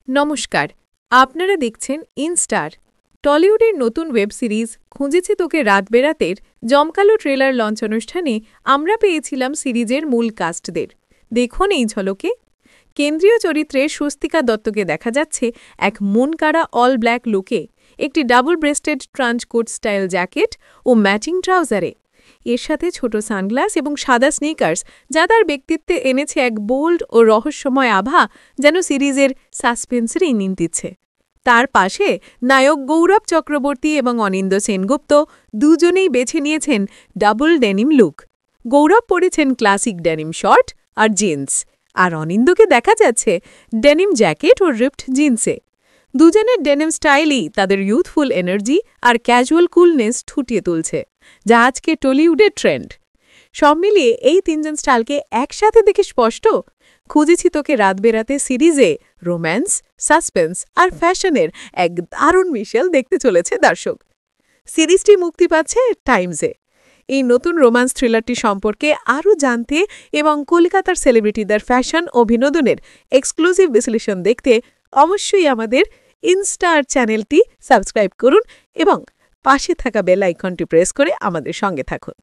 নমস্কার, আপনারা দেখছেন ইনস্টার। টলিউডের নতুন ওয়েব সিরিজ খুঁজেছি তোকে রাত বেরাতের জমকালো ট্রেলার লঞ্চ অনুষ্ঠানে আমরা পেয়েছিলাম সিরিজের মূল কাস্টদের। দেখুন এই ঝলকে। কেন্দ্রীয় চরিত্রে স্বস্তিকা দত্তকে দেখা যাচ্ছে এক মনকাড়া অল ব্ল্যাক লুকে, একটি double breasted trench coat style jacket ও ম্যাচিং ট্রাউজারে। এর সাথে ছোট সানগ্লাস এবং সাদা স্নিকার্স, যা তার ব্যক্তিত্বে এনেছে এক বোল্ড ও রহস্যময় আভা, যেন সিরিজের সাসপেন্সের ইঙ্গিত দিচ্ছে। তার পাশে নায়ক গৌরব চক্রবর্তী এবং অনিন্দ সেনগুপ্ত দুজনেই বেছে নিয়েছেন ডাবল ডেনিম লুক। গৌরব পরেছেন ক্লাসিক ডেনিম শর্ট আর জিন্স, আর অনিন্দকে দেখা যাচ্ছে ডেনিম জ্যাকেট ও রিপড জিন্সে। দুজনের ডেনিম স্টাইলই তাদের ইউথফুল এনার্জি আর ক্যাজুয়াল কুলনেস ফুটিয়ে তুলছে, যা আজকে টলিউডের ট্রেন্ড। সব মিলিয়ে এই তিনজন স্টাইলকে একসাথে দেখে স্পষ্ট, খুঁজেছি তোকে রাত বেরাতে সিরিজে রোম্যান্স, সাসপেন্স আর ফ্যাশনের এক দারুণ মিশেল দেখতে চলেছে দর্শক। সিরিজটি মুক্তি পাচ্ছে টাইমসে। এই নতুন রোম্যান্স থ্রিলারটি সম্পর্কে আরও জানতে এবং কলকাতার সেলিব্রিটিদের ফ্যাশন ও বিনোদনের এক্সক্লুসিভ বিশ্লেষণ দেখতে অবশ্যই আমাদের ইনস্টার চ্যানেলটি সাবস্ক্রাইব করুন এবং পাশে থাকা বেল আইকনটি প্রেস করে আমাদের সঙ্গে থাকুন।